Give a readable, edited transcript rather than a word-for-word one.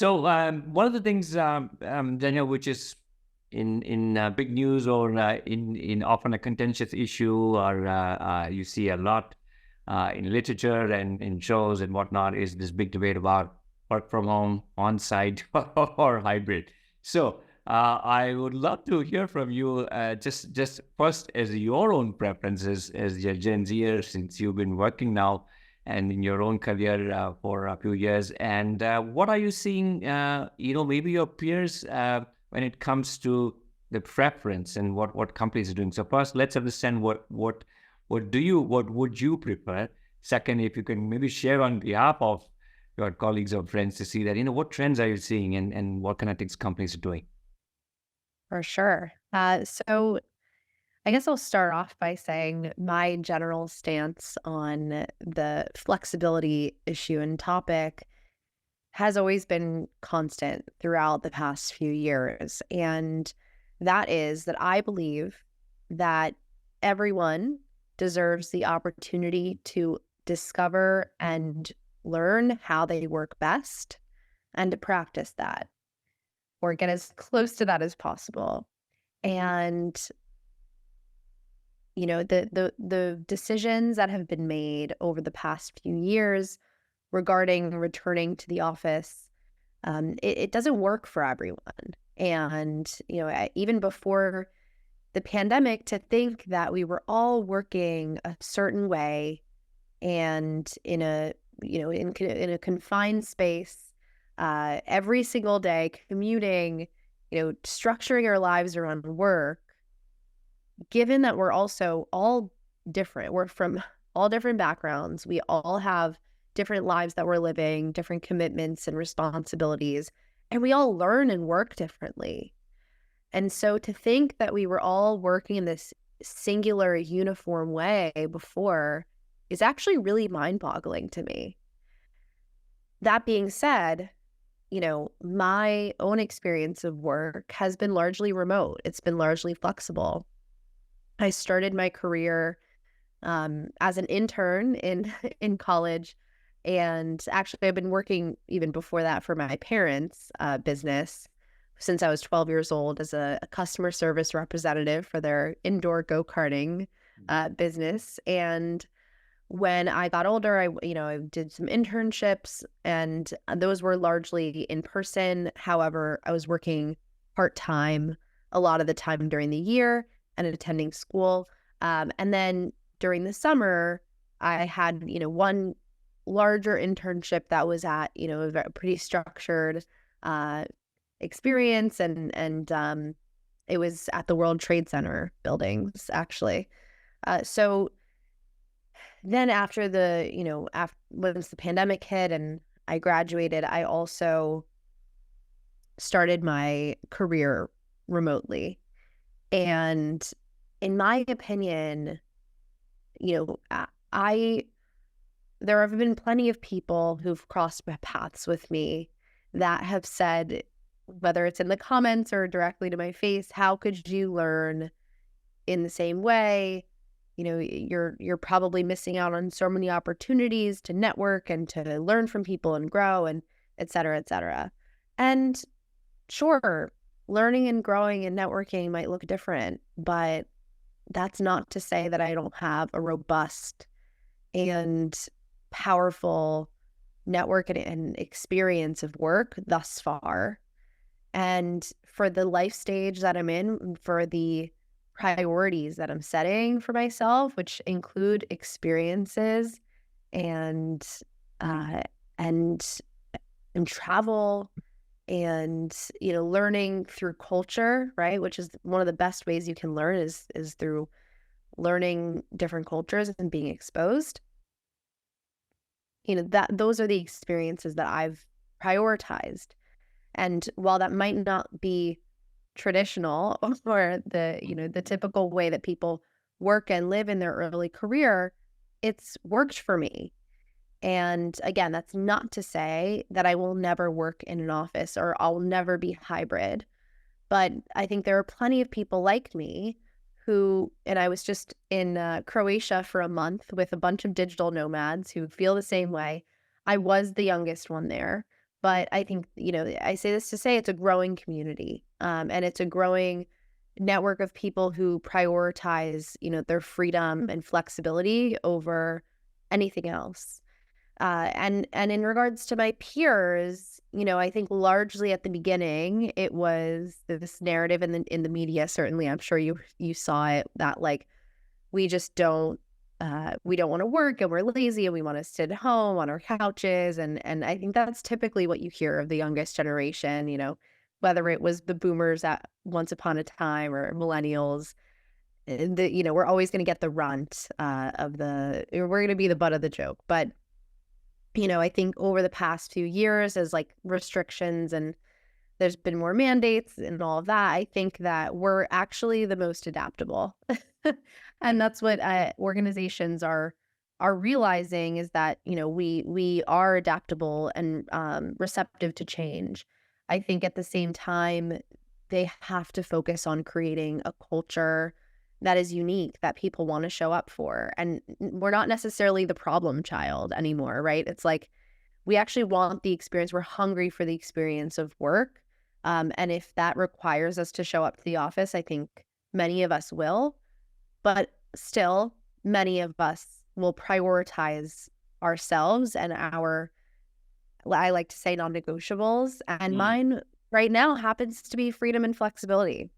So one of the things, Daniel, which is in big news or in often a contentious issue, or you see a lot in literature and in shows and whatnot, is this big debate about work from home, on-site, or hybrid. So I would love to hear from you, just first as your own preferences as a Gen Zer, since you've been working now and in your own career for a few years. And what are you seeing, maybe your peers when it comes to the preference and what companies are doing? So first, let's understand what would you prefer? Second, if you can maybe share on behalf of your colleagues or friends to see that, what trends are you seeing and what kind of things companies are doing? For sure. So I guess I'll start off by saying my general stance on the flexibility issue and topic has always been constant throughout the past few years. And that is that I believe that everyone deserves the opportunity to discover and learn how they work best and to practice that or get as close to that as possible. And the decisions that have been made over the past few years regarding returning to the office, it doesn't work for everyone. And even before the pandemic, to think that we were all working a certain way and in a confined space, every single day, commuting, structuring our lives around work, given that we're also all different, we're from all different backgrounds, we all have different lives that we're living, different commitments and responsibilities, and we all learn and work differently. And so to think that we were all working in this singular, uniform way before is actually really mind-boggling to me. That being said, my own experience of work has been largely remote. It's been largely flexible. I started my career as an intern in in college, and actually, I've been working even before that for my parents' business since I was 12 years old as a customer service representative for their indoor go-karting business. And when I got older, I did some internships, and those were largely in person. However, I was working part-time a lot of the time during the year and attending school. And then during the summer, I had, one larger internship that was at, a pretty structured experience, and it was at the World Trade Center buildings, actually. So then after once the pandemic hit and I graduated, I also started my career remotely. And in my opinion, I there have been plenty of people who've crossed my paths with me that have said, whether it's in the comments or directly to my face, how could you learn in the same way? You're probably missing out on so many opportunities to network and to learn from people and grow and et cetera, et cetera. And sure, learning and growing and networking might look different, but that's not to say that I don't have a robust and powerful network and experience of work thus far. And for the life stage that I'm in, for the priorities that I'm setting for myself, which include experiences and uh, and and travel and learning through culture, right? Which is one of the best ways you can learn is through learning different cultures and being exposed. That those are the experiences that I've prioritized. And while that might not be traditional or the typical way that people work and live in their early career, it's worked for me. And again, that's not to say that I will never work in an office or I'll never be hybrid. But I think there are plenty of people like me and I was just in Croatia for a month with a bunch of digital nomads who feel the same way. I was the youngest one there, But I think, I say this to say it's a growing community, and it's a growing network of people who prioritize, their freedom and flexibility over anything else. And in regards to my peers, I think largely at the beginning it was this narrative in the media. Certainly, I'm sure you saw it, that like we just don't we don't want to work and we're lazy and we want to sit at home on our couches, and I think that's typically what you hear of the youngest generation. Whether it was the boomers at once upon a time or millennials, we're always going to get the runt we're going to be the butt of the joke. But I think over the past few years, as like restrictions and there's been more mandates and all of that, I think that we're actually the most adaptable. And that's what organizations are realizing, is that, we are adaptable and receptive to change. I think at the same time, they have to focus on creating a culture that is unique, that people want to show up for. And we're not necessarily the problem child anymore, right? It's like we actually want the experience. We're hungry for the experience of work. And if that requires us to show up to the office, I think many of us will. But still, many of us will prioritize ourselves and I like to say, non-negotiables. And Mm. mine right now happens to be freedom and flexibility.